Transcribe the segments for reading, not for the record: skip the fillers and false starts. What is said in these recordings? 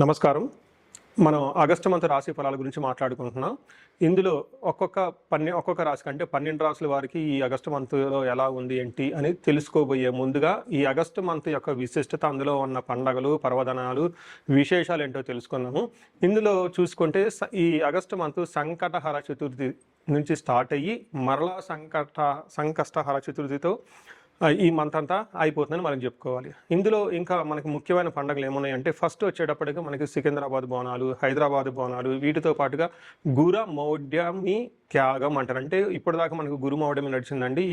నమస్కారం. మనం August month రాశి ఫలాల గురించి మాట్లాడుకుంటున్నాం. ఇందులో ఒక్కొక్క రాశి కంటే 12 రాసుల వారికి ఈ ఆగస్టు మంత్‌లో ఎలా ఉంది, ఏంటి అని తెలుసుకోబోయే ముందుగా ఈ ఆగస్టు మంత్ యొక్క విశిష్టత, అందులో ఉన్న పండగలు, పర్వదినాలు, విశేషాలేంటో తెలుసుకుందాము. ఇందులో చూసుకుంటే ఈ ఆగస్టు మంత్ సంకటహర చతుర్థి నుంచి స్టార్ట్ అయ్యి మరలా సంకష్టహర చతుర్థితో ఈ మంత్ అంతా అయిపోతుందని మనం చెప్పుకోవాలి. ఇందులో ఇంకా మనకి ముఖ్యమైన పండుగలు ఏమున్నాయంటే, ఫస్ట్ వచ్చేటప్పటికి మనకి సికింద్రాబాద్ బోనాలు, హైదరాబాద్ బోనాలు, వీటితో పాటుగా గుర మౌఢ్యమి త్యాగం అంటారు. అంటే ఇప్పటిదాకా మనకు గురు మౌఢ్యమి నడిచిందండి.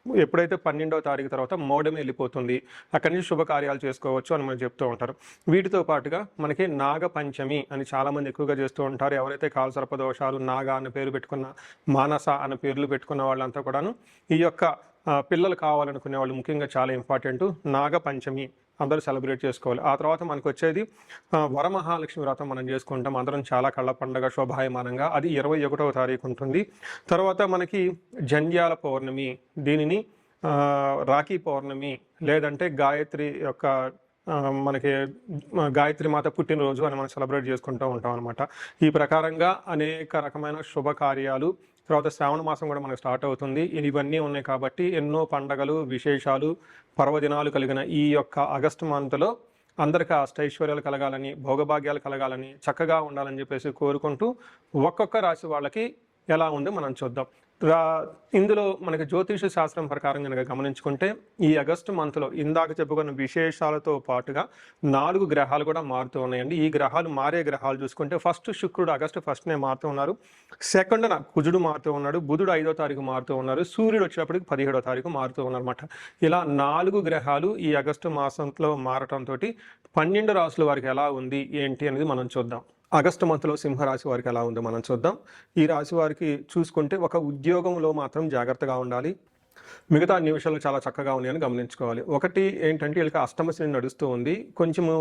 ఎప్పుడైతే 12వ తారీఖు తర్వాత మౌఢ్యమి వెళ్ళిపోతుంది, అక్కడి నుంచి శుభకార్యాలు చేసుకోవచ్చు అని మనం చెప్తూ ఉంటారు. వీటితో పాటుగా మనకి నాగపంచమి అని చాలామంది ఎక్కువగా చేస్తూ ఉంటారు. ఎవరైతే కాలసర్ప దోషాలు, నాగ అనే పేరు పెట్టుకున్న, మానస అనే పేర్లు పెట్టుకున్న వాళ్ళంతా కూడాను ఈ యొక్క పిల్లలు కావాలనుకునే వాళ్ళు ముఖ్యంగా చాలా ఇంపార్టెంట్ నాగపంచమి అందరూ సెలబ్రేట్ చేసుకోవాలి. ఆ తర్వాత మనకు వచ్చేది వరమహాలక్ష్మి వ్రతం మనం చేసుకుంటాం. అందరం చాలా కళ్ళ పండగ శోభాయమానంగా. అది 21వ తారీఖు ఉంటుంది. తర్వాత మనకి జంధ్యాల పౌర్ణమి, దీనిని రాఖీ పౌర్ణమి లేదంటే గాయత్రి యొక్క మనకి గాయత్రి మాత పుట్టినరోజు అని మనం సెలబ్రేట్ చేసుకుంటూ ఉంటాం అనమాట. ఈ ప్రకారంగా అనేక రకమైన శుభకార్యాలు, తర్వాత శ్రావణ మాసం కూడా మనకు స్టార్ట్ అవుతుంది. ఇవన్నీ ఉన్నాయి కాబట్టి ఎన్నో పండగలు, విశేషాలు, పర్వదినాలు కలిగిన ఈ యొక్క ఆగస్టు మంత్లో అందరికీ అష్టైశ్వర్యాలు కలగాలని, భోగభాగ్యాలు కలగాలని, చక్కగా ఉండాలని చెప్పేసి కోరుకుంటూ ఒక్కొక్క రాశి వాళ్ళకి ఎలా ఉందో మనం చూద్దాం. ఇందులో మనకి జ్యోతిష శాస్త్రం ప్రకారం కనుక గమనించుకుంటే ఈ ఆగస్టు మంత్లో ఇందాక చెప్పుకున్న విశేషాలతో పాటుగా 4 గ్రహాలు కూడా మారుతూ ఉన్నాయండి. ఈ గ్రహాలు మారే గ్రహాలు చూసుకుంటే ఫస్ట్ శుక్రుడు ఆగస్టు 1నే మారుతూ ఉన్నారు. సెకండ్న కుజుడు మారుతూ ఉన్నాడు. బుధుడు 5వ తారీఖు మారుతూ ఉన్నారు. సూర్యుడు వచ్చేటప్పటికి 17వ తారీఖు మారుతూ ఉన్నారన్నమాట. ఇలా 4 గ్రహాలు ఈ ఆగస్టు మాసంలో మారటంతో 12 రాసుల వారికి ఎలా ఉంది, ఏంటి అనేది మనం చూద్దాం. ఆగస్టు మంత్లో సింహరాశి వారికి ఎలా ఉందో మనం చూద్దాం. ఈ రాశి వారికి చూసుకుంటే ఒక ఉద్యోగంలో మాత్రం జాగ్రత్తగా ఉండాలి. మిగతా అన్ని విషయాలు చాలా చక్కగా ఉన్నాయని గమనించుకోవాలి. ఒకటి ఏంటంటే, వీళ్ళకి అష్టమ శని నడుస్తూ ఉంది. కొంచెము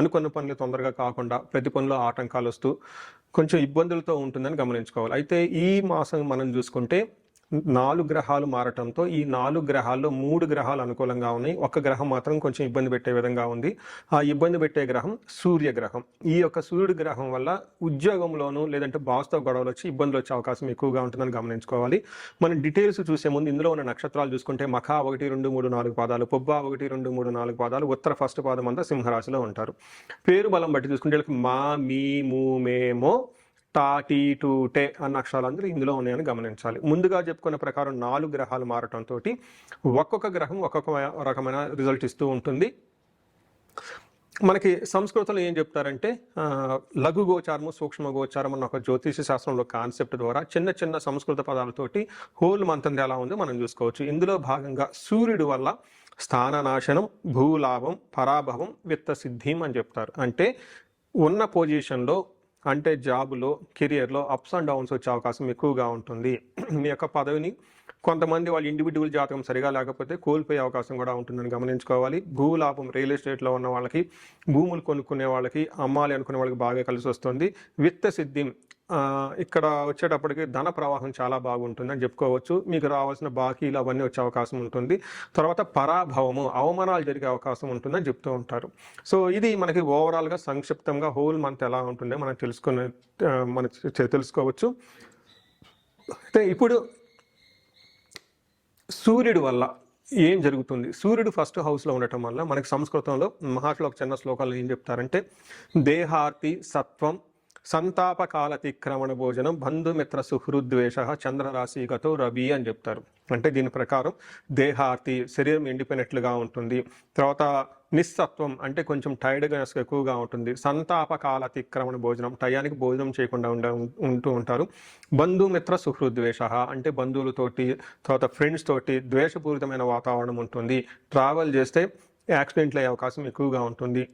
అనుకున్న పనులు తొందరగా కాకుండా ప్రతి పనిలో ఆటంకాలు వస్తూ కొంచెం ఇబ్బందులతో ఉంటుందని గమనించుకోవాలి. అయితే ఈ మాసం మనం చూసుకుంటే 4 గ్రహాలు మారటంతో ఈ 4 గ్రహాల్లో 3 గ్రహాలు అనుకూలంగా ఉన్నాయి. ఒక గ్రహం మాత్రం కొంచెం ఇబ్బంది పెట్టే విధంగా ఉంది. ఆ ఇబ్బంది పెట్టే గ్రహం సూర్యగ్రహం. ఈ యొక్క సూర్యుడి గ్రహం వల్ల ఉద్యోగంలోనూ లేదంటే బాస్తో గొడవలు వచ్చి ఇబ్బందులు వచ్చే అవకాశం ఎక్కువగా ఉంటుందని గమనించుకోవాలి. మనం డీటెయిల్స్ చూసే ముందు ఇందులో ఉన్న నక్షత్రాలు చూసుకుంటే మఖ 1, 2, 3, 4 పాదాలు, పుబ్బ 1, 2, 3, 4 పాదాలు, ఉత్తర ఫస్ట్ పాదం అంతా సింహరాశిలో ఉంటారు. పేరు బలం బట్టి చూసుకుంటే మా, మీ, ము, మే, మో, టా, టీ, టు, టే అన్న అక్షరాలందరూ ఇందులో ఉన్నాయని గమనించాలి. ముందుగా చెప్పుకున్న ప్రకారం 4 గ్రహాలు మారటంతో ఒక్కొక్క గ్రహం ఒక్కొక్క రకమైన రిజల్ట్ ఇస్తూ ఉంటుంది. మనకి సంస్కృతంలో ఏం చెప్తారంటే, లఘు గోచారము, సూక్ష్మ గోచారం అన్న ఒక జ్యోతిష శాస్త్రంలో కాన్సెప్ట్ ద్వారా చిన్న చిన్న సంస్కృత పదాలతోటి హోల్ మంత్రం ఎలా ఉందో మనం చూసుకోవచ్చు. ఇందులో భాగంగా సూర్యుడి వల్ల స్థాననాశనం, భూలాభం, పరాభవం, విత్త సిద్ధిం అని చెప్తారు. అంటే ఉన్న పొజిషన్లో, అంటే జాబులో, కెరియర్లో అప్స్ అండ్ డౌన్స్ వచ్చే అవకాశం ఎక్కువగా ఉంటుంది. మీ యొక్క పదవిని కొంతమంది వాళ్ళ ఇండివిజువల్ జాతకం సరిగా లేకపోతే కోల్పోయే అవకాశం కూడా ఉంటుందని గమనించుకోవాలి. భూలాభం, రియల్ ఎస్టేట్లో ఉన్న వాళ్ళకి, భూములు కొనుక్కునే వాళ్ళకి, అమ్మాలి అనుకునే వాళ్ళకి బాగా కలిసి వస్తుంది. విత్త సిద్ధి ఇక్కడ వచ్చేటప్పటికి ధన ప్రవాహం చాలా బాగుంటుందని చెప్పుకోవచ్చు. మీకు రావాల్సిన బాకీలు అవన్నీ వచ్చే అవకాశం ఉంటుంది. తర్వాత పరాభవము, అవమానాలు జరిగే అవకాశం ఉంటుందని చెప్తూ ఉంటారు. సో ఇది మనకి ఓవరాల్గా సంక్షిప్తంగా హోల్ మంత్ ఎలా ఉంటుందో మనం తెలుసుకోవచ్చు. అయితే ఇప్పుడు సూర్యుడి వల్ల ఏం జరుగుతుంది? సూర్యుడు ఫస్ట్ హౌస్లో ఉండటం వల్ల మనకి సంస్కృతంలో మహాశ్లోక చిన్న శ్లోకాల్లో ఏం చెప్తారంటే, దేహార్తి సత్వం, సంతాపకాలతిక్రమణ భోజనం, బంధుమిత్ర సుహృద్వేష, చంద్రరాశిగతో రవి అని చెప్తారు. అంటే దీని ప్రకారం దేహార్తి, శరీరం ఎండిపోయినట్లుగా ఉంటుంది. తర్వాత నిస్సత్వం అంటే కొంచెం టైర్డ్నెస్ ఎక్కువగా ఉంటుంది. సంతాపకాలతిక్రమణ భోజనం, టయానికి భోజనం చేయకుండా ఉంటూ ఉంటారు. బంధుమిత్ర సుహృద్వేష అంటే బంధువులతోటి, తర్వాత ఫ్రెండ్స్ తోటి ద్వేషపూరితమైన వాతావరణం ఉంటుంది. ట్రావెల్ చేస్తే యాక్సిడెంట్లు అయ్యే అవకాశం ఎక్కువగా ఉంటుంది.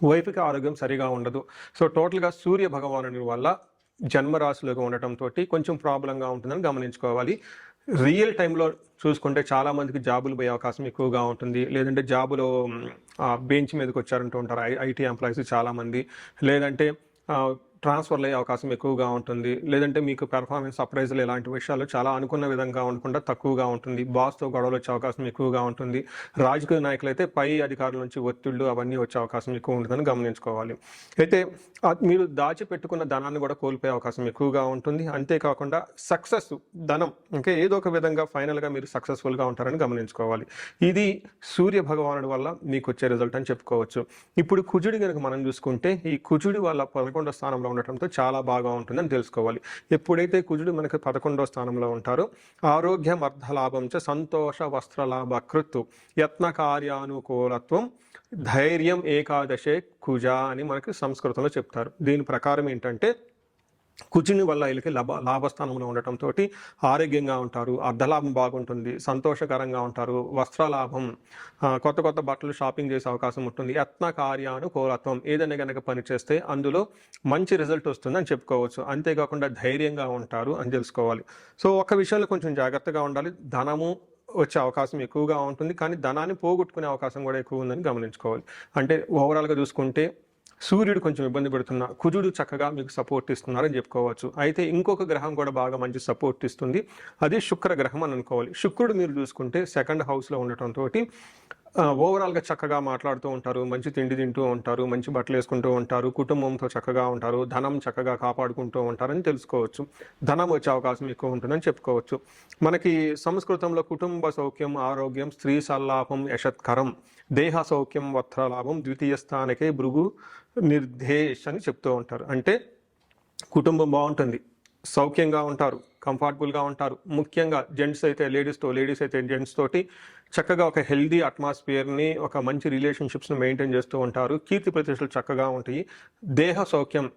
వైఫ్కి ఆరోగ్యం సరిగా ఉండదు. సో టోటల్గా సూర్య భగవానుడి వల్ల జన్మరాశిలోకి ఉండటంతో కొంచెం ప్రాబ్లంగా ఉంటుందని గమనించుకోవాలి. రియల్ టైంలో చూసుకుంటే చాలామందికి జాబులు పోయే అవకాశం ఎక్కువగా ఉంటుంది. లేదంటే జాబులో బెంచ్ మీదకి వచ్చారంటూ ఉంటారు ఐటీ ఎంప్లాయీస్ చాలామంది. లేదంటే ట్రాన్స్ఫర్లు అయ్యే అవకాశం ఎక్కువగా ఉంటుంది. లేదంటే మీకు పెర్ఫార్మెన్స్ అప్రైజల్ ఇలాంటి విషయాలు చాలా అనుకున్న విధంగా ఉండకుండా తక్కువగా ఉంటుంది. బాస్‌తో గొడవలు వచ్చే అవకాశం ఎక్కువగా ఉంటుంది. రాజకీయ నాయకులైతే పై అధికారుల నుంచి ఒత్తిళ్లు అవన్నీ వచ్చే అవకాశం ఎక్కువ ఉంటుందని గమనించుకోవాలి. అయితే మీరు దాచిపెట్టుకున్న ధనాన్ని కూడా కోల్పోయే అవకాశం ఎక్కువగా ఉంటుంది. అంతేకాకుండా సక్సెస్ ధనం ఇంకా ఏదో ఒక విధంగా ఫైనల్‌గా మీరు సక్సెస్‌ఫుల్‌గా ఉంటారని గమనించుకోవాలి. ఇది సూర్య భగవానుడి వల్ల మీకు వచ్చే రిజల్ట్ అని చెప్పుకోవచ్చు. ఇప్పుడు కుజుడి గనుక మనం చూసుకుంటే ఈ కుజుడి వల్ల 11వ స్థానంలో ఉండటంతో చాలా బాగా ఉంటుందని తెలుసుకోవాలి. ఎప్పుడైతే కుజుడు మనకి 11వ స్థానంలో ఉంటారో ఆరోగ్యం అర్ధలాభం చ సంతోష వస్త్రలాభ కృత్తు యత్న కార్యానుకూలత్వం ధైర్యం ఏకాదశే కుజ అని మనకి సంస్కృతంలో చెప్తారు. దీని ప్రకారం ఏంటంటే కుజుని వల్ల వీళ్ళకి లాభస్థానంలో ఉండటంతో ఆరోగ్యంగా ఉంటారు, అర్ధలాభం బాగుంటుంది, సంతోషకరంగా ఉంటారు, వస్త్రలాభం, కొత్త కొత్త బట్టలు షాపింగ్ చేసే అవకాశం ఉంటుంది. యత్న కార్యానుకూలత్వం ఏదైనా కనుక పని చేస్తే అందులో మంచి రిజల్ట్ వస్తుందని చెప్పుకోవచ్చు. అంతేకాకుండా ధైర్యంగా ఉంటారు అని తెలుసుకోవాలి. సో ఒక విషయంలో కొంచెం జాగ్రత్తగా ఉండాలి. ధనము వచ్చే అవకాశం ఎక్కువగా ఉంటుంది, కానీ ధనాన్ని పోగొట్టుకునే అవకాశం కూడా ఎక్కువ ఉందని గమనించుకోవాలి. అంటే ఓవరాల్గా చూసుకుంటే సూర్యుడు కొంచెం ఇబ్బంది పెడుతున్నా, కుజుడు చక్కగా మీకు సపోర్ట్ ఇస్తున్నారని చెప్పుకోవచ్చు. అయితే ఇంకొక గ్రహం కూడా బాగా మంచి సపోర్ట్ ఇస్తుంది, అది శుక్ర గ్రహం అని అనుకోవాలి. శుక్రుడు మీరు చూసుకుంటే 2nd హౌస్లో ఉండటంతో ఓవరాల్గా చక్కగా మాట్లాడుతూ ఉంటారు, మంచి తిండి తింటూ ఉంటారు, మంచి బట్టలు వేసుకుంటూ ఉంటారు, కుటుంబంతో చక్కగా ఉంటారు, ధనం చక్కగా కాపాడుకుంటూ ఉంటారని తెలుసుకోవచ్చు. ధనం వచ్చే అవకాశం ఎక్కువ ఉంటుందని చెప్పుకోవచ్చు. మనకి సంస్కృతంలో కుటుంబ సౌఖ్యం ఆరోగ్యం స్త్రీ సల్లాభం యశత్కరం దేహ సౌఖ్యం వస్త్రలాభం ద్వితీయ స్థానకే భృగు నిర్దేశ్ అని చెప్తూ ఉంటారు. అంటే కుటుంబం బాగుంటుంది, సౌఖ్యంగా ఉంటారు, కంఫర్టబుల్గా ఉంటారు. ముఖ్యంగా జెంట్స్ అయితే లేడీస్తో, లేడీస్ అయితే జెంట్స్ తోటి చక్కగా ఒక హెల్దీ అట్మాస్ఫియర్ని, ఒక మంచి రిలేషన్షిప్స్ని మెయింటైన్ చేస్తూ ఉంటారు. కీర్తి ప్రతిష్టలు చక్కగా ఉంటాయి. దేహ సౌఖ్యం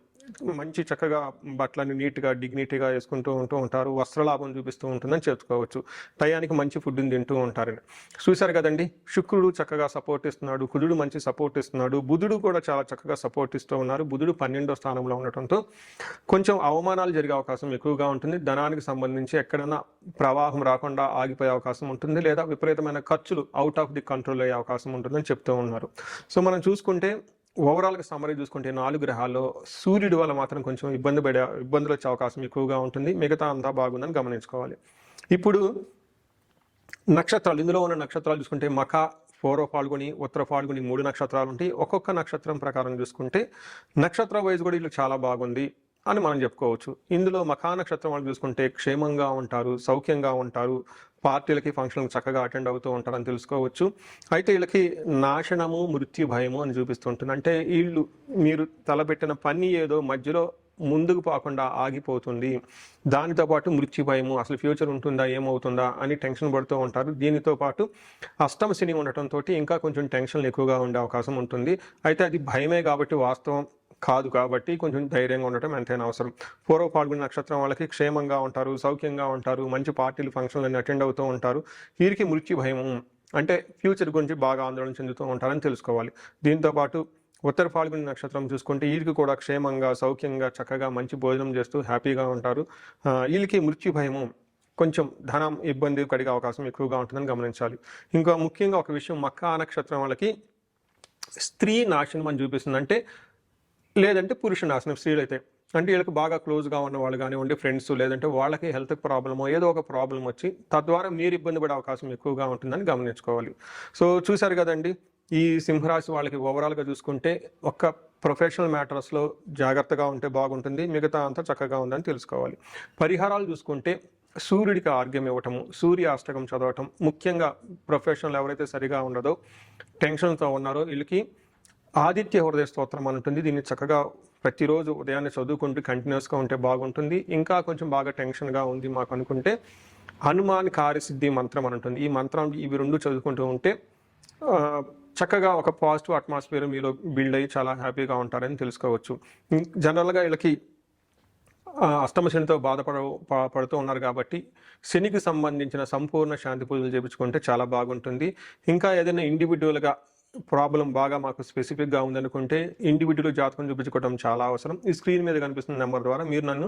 మంచి చక్కగా బట్టలని నీట్గా డిగ్నిటీగా వేసుకుంటూ ఉంటారు. వస్త్రలాభం చూపిస్తూ ఉంటుందని చెప్పుకోవచ్చు. టయానికి మంచి ఫుడ్ని తింటూ ఉంటారని చూశారు కదండి. శుక్రుడు చక్కగా సపోర్ట్ ఇస్తున్నాడు, కుజుడు మంచి సపోర్ట్ ఇస్తున్నాడు, బుధుడు కూడా చాలా చక్కగా సపోర్ట్ ఇస్తూ ఉన్నారు. బుధుడు 12వ స్థానంలో ఉండటంతో కొంచెం అవమానాలు జరిగే అవకాశం ఎక్కువగా ఉంటుంది. ధనానికి సంబంధించి ఎక్కడైనా ప్రవాహం రాకుండా ఆగిపోయే అవకాశం ఉంటుంది, లేదా విపరీతమైన ఖర్చులు అవుట్ ఆఫ్ ది కంట్రోల్ అయ్యే అవకాశం ఉంటుందని చెప్తూ ఉన్నారు. సో మనం చూసుకుంటే ఓవరాల్గా సమ్మరీ చూసుకుంటే 4 గ్రహాల్లో సూర్యుడి వల్ల మాత్రం కొంచెం ఇబ్బందులు వచ్చే అవకాశం ఎక్కువగా ఉంటుంది. మిగతా అంతా బాగుందని గమనించుకోవాలి. ఇప్పుడు నక్షత్రాలు, ఇందులో ఉన్న నక్షత్రాలు చూసుకుంటే మఖ, పూర్వ ఫాల్గుని, ఉత్తర ఫాల్గుని 3 నక్షత్రాలు ఉంటాయి. ఒక్కొక్క నక్షత్రం ప్రకారం చూసుకుంటే నక్షత్ర వైజ్ కూడా ఇల్లు చాలా బాగుంది అని మనం చెప్పుకోవచ్చు. ఇందులో మఖా నక్షత్రం వాళ్ళు చూసుకుంటే క్షేమంగా ఉంటారు, సౌఖ్యంగా ఉంటారు, పార్టీలకి ఫంక్షన్లకు చక్కగా అటెండ్ అవుతూ ఉంటారని తెలుసుకోవచ్చు. అయితే వీళ్ళకి నాశనము మృత్యు భయము అని చూపిస్తుంటుంది. అంటే వీళ్ళు మీరు తలపెట్టిన పని ఏదో మధ్యలో ముందుకు పోకుండా ఆగిపోతుంది, దానితో పాటు మృత్యు భయము, అసలు ఫ్యూచర్ ఉంటుందా ఏమవుతుందా అని టెన్షన్ పడుతూ ఉంటారు. దీనితో పాటు అష్టమ శని ఉండటంతో ఇంకా కొంచెం టెన్షన్లు ఎక్కువగా ఉండే అవకాశం ఉంటుంది. అయితే అది భయమే కాబట్టి వాస్తవం కాదు, కాబట్టి కొంచెం ధైర్యంగా ఉండటం ఎంతైనా అవసరం. పూర్వ పాల్గొనే నక్షత్రం వాళ్ళకి క్షేమంగా ఉంటారు, సౌఖ్యంగా ఉంటారు, మంచి పార్టీలు ఫంక్షన్లన్నీ అటెండ్ అవుతూ ఉంటారు. వీరికి మృత్యు భయం అంటే ఫ్యూచర్ గురించి బాగా ఆందోళన చెందుతూ ఉంటారని తెలుసుకోవాలి. దీంతోపాటు ఉత్తర ఫాల్గుని నక్షత్రం చూసుకుంటే వీరికి కూడా క్షేమంగా, సౌఖ్యంగా, చక్కగా మంచి భోజనం చేస్తూ హ్యాపీగా ఉంటారు. వీళ్ళకి మృత్యు భయము, కొంచెం ధనం ఇబ్బంది కలిగే అవకాశం ఎక్కువగా ఉంటుందని గమనించాలి. ఇంకా ముఖ్యంగా ఒక విషయం, మఖా నక్షత్రం వాళ్ళకి స్త్రీ నాశనం అని చూపిస్తుంది. అంటే లేదంటే పురుష నాశనం స్త్రీలైతే, అంటే వీళ్ళకి బాగా క్లోజ్గా ఉన్న వాళ్ళు కానివ్వండి, ఫ్రెండ్స్, లేదంటే వాళ్ళకి హెల్త్ ప్రాబ్లమో ఏదో ఒక ప్రాబ్లం వచ్చి తద్వారా మీరు ఇబ్బంది పడే అవకాశం ఎక్కువగా ఉంటుందని గమనించుకోవాలి. సో చూశారు కదండి, ఈ సింహరాశి వాళ్ళకి ఓవరాల్గా చూసుకుంటే ఒక్క ప్రొఫెషనల్ మ్యాటర్స్లో జాగ్రత్తగా ఉంటే బాగుంటుంది, మిగతా అంతా చక్కగా ఉందని తెలుసుకోవాలి. పరిహారాలు చూసుకుంటే సూర్యుడికి ఆర్ఘ్యం ఇవ్వటము, సూర్య అష్టకం చదవటం, ముఖ్యంగా ప్రొఫెషనల్ ఎవరైతే సరిగా ఉండదో, టెన్షన్తో ఉన్నారో వీళ్ళకి ఆదిత్య హృదయ స్తోత్రం అని ఉంటుంది. దీన్ని చక్కగా ప్రతిరోజు ఉదయాన్నే చదువుకుంటూ కంటిన్యూస్గా ఉంటే బాగుంటుంది. ఇంకా కొంచెం బాగా టెన్షన్గా ఉంది మాకు అనుకుంటే హనుమాన్ కార్యసిద్ధి మంత్రం అని ఉంటుంది. ఈ మంత్రం ఇవి 2 చదువుకుంటూ ఉంటే చక్కగా ఒక పాజిటివ్ అట్మాస్ఫియర్ మీలో బిల్డ్ అయ్యి చాలా హ్యాపీగా ఉంటారని తెలుసుకోవచ్చు. జనరల్గా వీళ్ళకి అష్టమ శనితో పడుతూ ఉన్నారు కాబట్టి శనికి సంబంధించిన సంపూర్ణ శాంతి పూజలు చేయించుకుంటే చాలా బాగుంటుంది. ఇంకా ఏదైనా ఇండివిజువల్గా ప్రాబ్లం బాగా మాకు స్పెసిఫిక్గా ఉందనుకుంటే ఇండివిజువల్ జాతకం చూపించుకోవడం చాలా అవసరం. ఈ స్క్రీన్ మీద కనిపిస్తున్న నెంబర్ ద్వారా మీరు నన్ను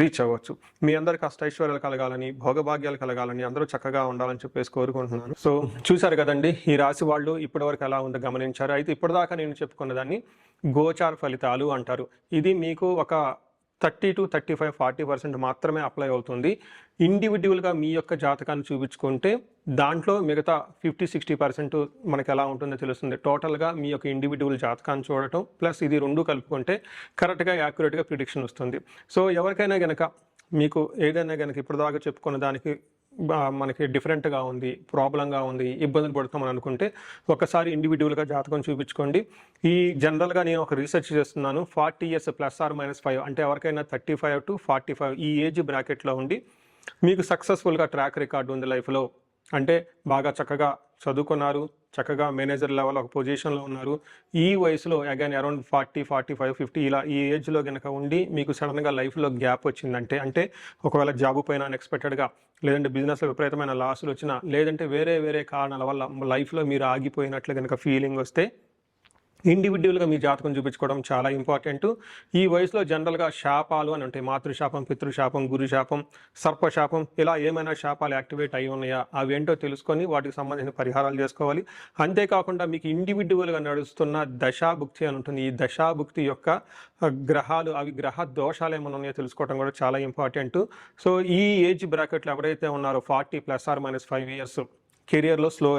రీచ్ అవ్వచ్చు. మీ అందరికి అష్టైశ్వర్యాలు కలగాలని, భోగభాగ్యాలు కలగాలని, అందరూ చక్కగా ఉండాలని చెప్పేసి కోరుకుంటున్నాను. సో చూశారు కదండి, ఈ రాశి వాళ్ళు ఇప్పటివరకు ఎలా ఉందో గమనించారు. అయితే ఇప్పటిదాకా నేను చెప్పుకున్న దాన్ని గోచార ఫలితాలు అంటారు. ఇది మీకు ఒక 30-35-40% మాత్రమే అప్లై అవుతుంది. ఇండివిడ్యువల్గా మీ యొక్క జాతకాన్ని చూపించుకుంటే దాంట్లో మిగతా 50-60% మనకి ఎలా ఉంటుందో తెలుస్తుంది. టోటల్గా మీ యొక్క ఇండివిడ్యువల్ జాతకాన్ని చూడటం ప్లస్ ఇది రెండు కలుపుకుంటే కరెక్ట్గా యాక్యురేట్గా ప్రిడిక్షన్ వస్తుంది. సో ఎవరికైనా గనక మీకు ఏదైనా గనక ఇప్పటిదాకా చెప్పుకున్న దానికి మనకి డిఫరెంట్గా ఉంది, ప్రాబ్లంగా ఉంది, ఇబ్బందులు పడుతామని అనుకుంటే ఒకసారి ఇండివిడ్యువల్గా జాతకం చూపించుకోండి. ఈ జనరల్గా నేను ఒక రీసెర్చ్ చేస్తున్నాను. 40 years +or-5 అంటే ఎవరికైనా 35-45 ఈ ఏజ్ బ్రాకెట్లో ఉండి మీకు సక్సెస్ఫుల్గా ట్రాక్ రికార్డు ఉంది లైఫ్లో, అంటే బాగా చక్కగా చదువుకున్నారు, చక్కగా మేనేజర్ లెవెల్ ఒక పొజిషన్లో ఉన్నారు, ఈ వయసులో అగైన్ అరౌండ్ 40-45-50 ఇలా ఈ ఏజ్లో కనుక ఉండి మీకు సడన్గా లైఫ్లో గ్యాప్ వచ్చిందంటే, అంటే ఒకవేళ జాబు పైన అన్ఎక్స్పెక్టెడ్గా, లేదంటే బిజినెస్లో విపరీతమైన లాసులు వచ్చినా, లేదంటే వేరే కారణాల వల్ల లైఫ్లో మీరు ఆగిపోయినట్లు కనుక ఫీలింగ్ వస్తే ఇండివిడ్యువల్గా మీ జాతకం చూపించుకోవడం చాలా ఇంపార్టెంట్. ఈ వయసులో జనరల్గా శాపాలు అని ఉంటాయి. మాతృశాపం, పితృశాపం, గురుశాపం, సర్పశాపం ఇలా ఏమైనా శాపాలు యాక్టివేట్ అయి ఉన్నాయా అవేంటో తెలుసుకొని వాటికి సంబంధించిన పరిహారాలు చేసుకోవాలి. అంతేకాకుండా మీకు ఇండివిడ్యువల్గా నడుస్తున్న దశాభుక్తి అని ఉంటుంది. ఈ దశాభుక్తి యొక్క గ్రహాలు అవి గ్రహ దోషాలు ఏమైనా ఉన్నాయో తెలుసుకోవడం కూడా చాలా ఇంపార్టెంట్. సో ఈ ఏజ్ బ్రాకెట్లో ఎవరైతే ఉన్నారో 40 +or-5 years కెరియర్లో స్లో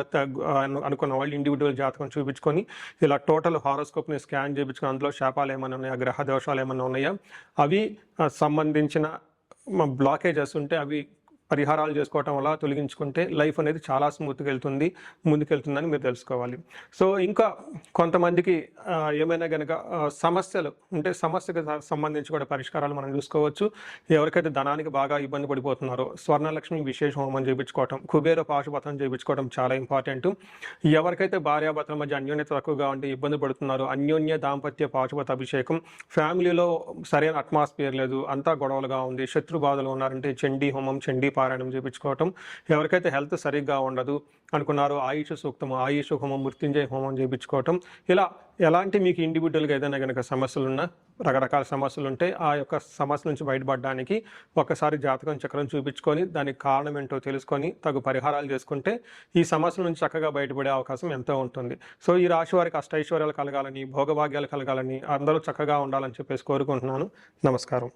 అనుకున్న వాళ్ళు ఇండివిడ్యువల్ జాతకం చూపించుకొని ఇలా టోటల్ హారోస్కోప్ని స్కాన్ చేయించుకొని అందులో శాపాలు ఏమైనా ఉన్నాయా, గ్రహ దోషాలు ఏమైనా ఉన్నాయా, అవి సంబంధించిన బ్లాకేజెస్ ఉంటే అవి పరిహారాలు చేసుకోవటం వల్ల తొలగించుకుంటే లైఫ్ అనేది చాలా స్మూత్గా ముందుకెళ్తుందని మీరు తెలుసుకోవాలి. సో ఇంకా కొంతమందికి ఏమైనా కనుక సమస్యలు ఉంటే సమస్యకు సంబంధించి కూడా పరిష్కారాలు మనం చూసుకోవచ్చు. ఎవరికైతే ధనానికి బాగా ఇబ్బంది పడిపోతున్నారో స్వర్ణలక్ష్మి విశేష హోమం చేయించుకోవటం, కుబేర పాశుపతం చేయించుకోవడం చాలా ఇంపార్టెంట్. ఎవరికైతే భార్యాభర్తల మధ్య అన్యోన్యత తక్కువగా ఉండి ఇబ్బంది పడుతున్నారో అన్యోన్య దాంపత్య పాశుపత అభిషేకం, ఫ్యామిలీలో సరైన అట్మాస్ఫియర్ లేదు, అంతా గొడవలుగా ఉంది, శత్రు బాధలు ఉన్నారంటే చండీ హోమం, చండీ పారాయణం చేయించుకోవటం, ఎవరికైతే హెల్త్ సరిగ్గా ఉండదు అనుకున్నారో ఆయుష్ సూక్తము, ఆయుష్ హోమం, మృత్యుంజయ హోమం చేయించుకోవటం, ఇలా ఎలాంటి మీకు ఇండివిడ్యువల్గా ఏదైనా కనుక సమస్యలు ఉన్నా, రకరకాల సమస్యలు ఉంటే ఆ యొక్క సమస్య నుంచి బయటపడడానికి ఒకసారి జాతకం చక్రం చూపించుకొని దానికి కారణం ఏంటో తెలుసుకొని తగు పరిహారాలు చేసుకుంటే ఈ సమస్యల నుంచి చక్కగా బయటపడే అవకాశం ఎంతో ఉంటుంది. సో ఈ రాశి వారికి అష్టైశ్వర్యాలు కలగాలని, భోగభాగ్యాలు కలగాలని, అందరూ చక్కగా ఉండాలని చెప్పేసి కోరుకుంటున్నాను. నమస్కారం.